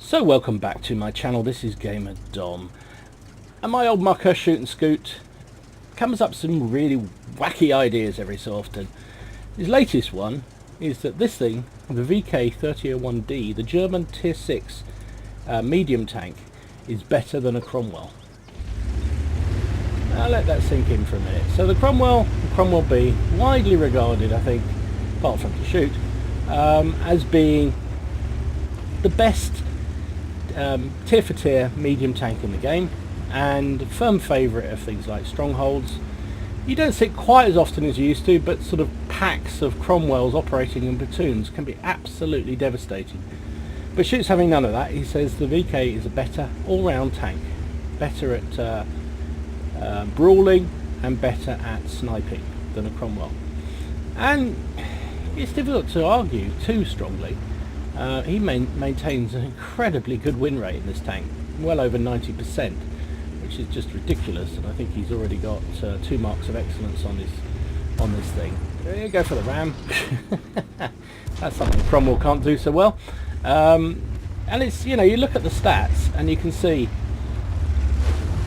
So welcome back to my channel. This is Gamer Dom, and my old mucker Shoot and Scoot comes up with some really wacky ideas every so often. His latest one is that this thing, the VK3001D, the German Tier 6 medium tank, is better than a Cromwell. Now let that sink in for a minute. So the Cromwell B, widely regarded, I think, apart from the Shoot, as being the best tier for tier medium tank in the game, and firm favourite of things like strongholds. You don't see it quite as often as you used to, but sort of packs of Cromwells operating in platoons can be absolutely devastating. But Shoot's having none of that. He says the VK is a better all-round tank, better at brawling and better at sniping than a Cromwell. And it's difficult to argue too strongly. He maintains an incredibly good win rate in this tank, well over 90%, which is just ridiculous. And I think he's already got 2 marks of excellence on this thing. Go for the ram. That's something Cromwell can't do so well. And it's, you know, you look at the stats and you can see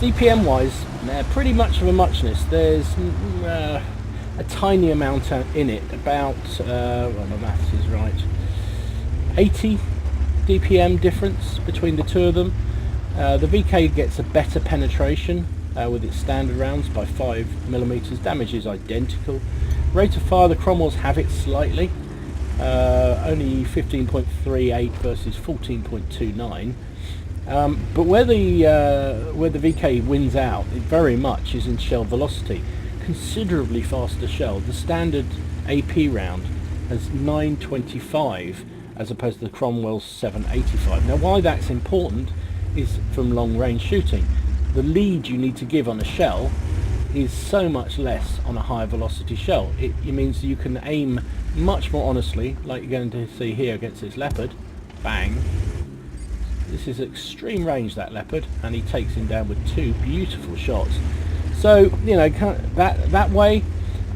DPM wise they're pretty much of a muchness. There's a tiny amount in it, about well, my maths is right, 80 DPM difference between the two of them. The VK gets a better penetration with its standard rounds by 5mm. Damage is identical. Rate of fire, the Cromwells have it slightly, only 15.38 versus 14.29. But where the VK wins out very much is in shell velocity. Considerably faster shell. The standard AP round has 925 as opposed to the Cromwell's 785. Now why that's important is from long range shooting. The lead you need to give on a shell is so much less on a high velocity shell. It means you can aim much more honestly, like you're going to see here against this leopard. Bang. This is extreme range, that leopard, and he takes him down with 2 beautiful shots. So, you know, that way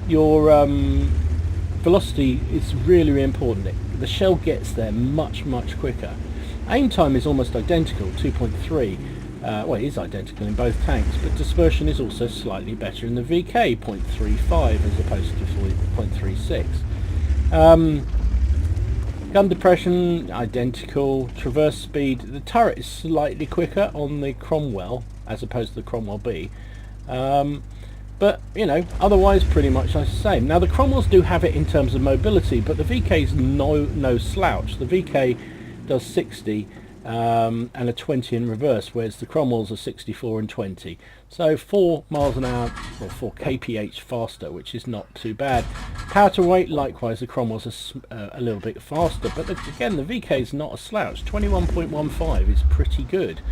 your velocity is really, really important. The shell gets there much quicker. Aim time is almost identical, 2.3. Well, it is identical in both tanks, but dispersion is also slightly better in the VK, 0.35 as opposed to 0.36. Gun depression, identical. Traverse speed, the turret is slightly quicker on the Cromwell as opposed to the Cromwell B. But, you know, otherwise pretty much the same. Now the Cromwells do have it in terms of mobility, but the VK's no slouch. The VK does 60 and a 20 in reverse, whereas the Cromwells are 64 and 20. So 4 miles an hour, or 4 kph faster, which is not too bad. Power to weight, likewise, the Cromwells are a little bit faster, but again, the VK is not a slouch. 21.15 is pretty good,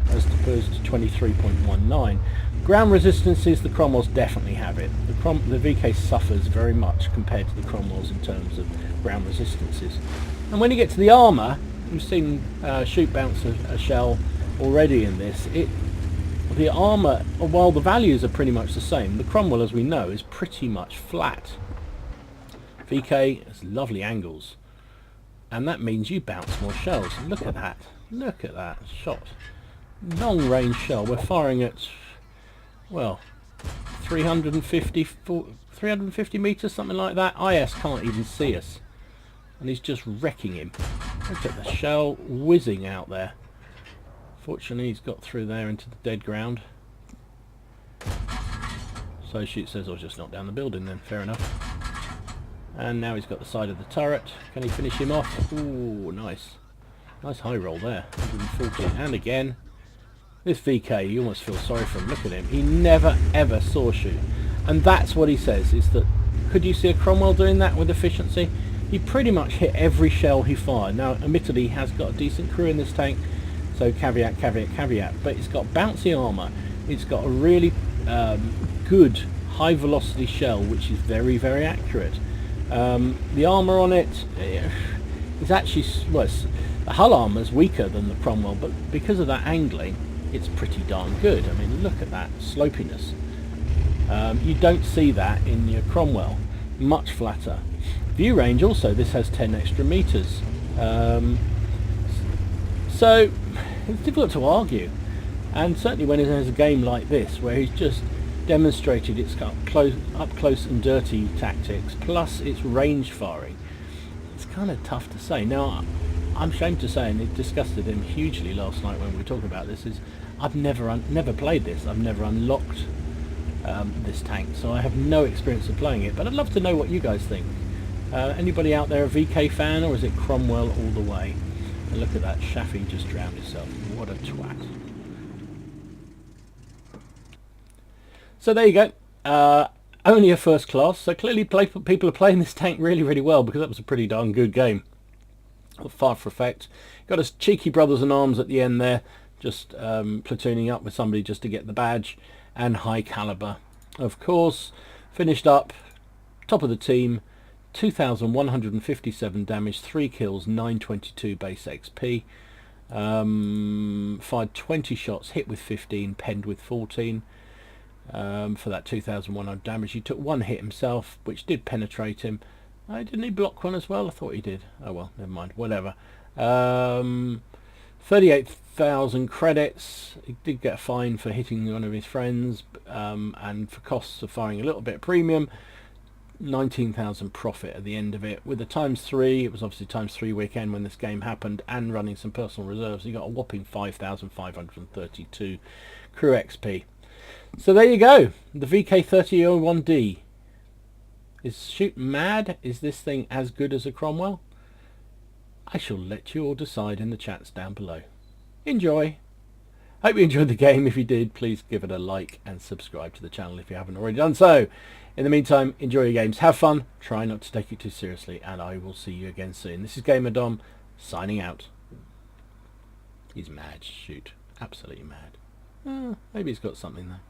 as opposed to 23.19. Ground resistances, the Cromwells definitely have it. The VK suffers very much compared to the Cromwells in terms of ground resistances. And when you get to the armour, we've seen Shoot bounce a shell already in this. The armour, while the values are pretty much the same, the Cromwell, as we know, is pretty much flat. VK has lovely angles, and that means you bounce more shells. Look at that. Look at that shot. Long range shell. We're firing at, well, 350 meters, something like that. IS can't even see us, and he's just wrecking him. Look at the shell whizzing out there. Fortunately, he's got through there into the dead ground. So Shoot says, I'll just knock down the building then. Fair enough. And now he's got the side of the turret. Can he finish him off? Ooh, nice. Nice high roll there. 140. And again. This VK, you almost feel sorry for him. Look at him. He never ever saw Shoot. And that's what he says, is that, could you see a Cromwell doing that with efficiency? He pretty much hit every shell he fired. Now, admittedly, he has got a decent crew in this tank, so caveat, but it's got bouncy armour. It's got a really good high velocity shell, which is very, very accurate. The armour on it is actually, well, the hull armour is weaker than the Cromwell, but because of that angling, it's pretty darn good. I mean, look at that slopiness. You don't see that in your Cromwell. Much flatter. View range also, this has 10 extra meters. So it's difficult to argue, and certainly when there's a game like this where he's just demonstrated its up close and dirty tactics plus its range firing, it's kind of tough to say. Now, I'm ashamed to say, and it disgusted him hugely last night when we were talking about this, is I've never played this. I've never unlocked this tank, so I have no experience of playing it, but I'd love to know what you guys think. Anybody out there a VK fan, or is it Cromwell all the way? And look at that, Shafi just drowned himself. What a twat. So there you go. Only a first class, so clearly people are playing this tank really, really well, because that was a pretty darn good game. Far for effect. Got us cheeky brothers in arms at the end there, just platooning up with somebody just to get the badge, and high caliber. Of course, finished up, top of the team, 2,157 damage, 3 kills, 922 base XP. Fired 20 shots, hit with 15, penned with 14. For that 2,100 damage. He took 1 hit himself, which did penetrate him. Didn't he block one as well? I thought he did. Oh well, never mind. Whatever. 38,000 credits. He did get a fine for hitting one of his friends, and for costs of firing a little bit of premium. 19,000 profit at the end of it. With the ×3, it was obviously ×3 weekend when this game happened, and running some personal reserves, he got a whopping 5,532 crew XP. So there you go. The VK3001D. Is shoot mad? Is this thing as good as a Cromwell? I shall let you all decide in the chats down below. Enjoy. Hope you enjoyed the game. If you did, please give it a like and subscribe to the channel if you haven't already done so. In the meantime, enjoy your games, have fun, try not to take it too seriously, and I will see you again soon. This is Gamer Dom, signing out. He's mad, shoot. Absolutely mad. Maybe he's got something there.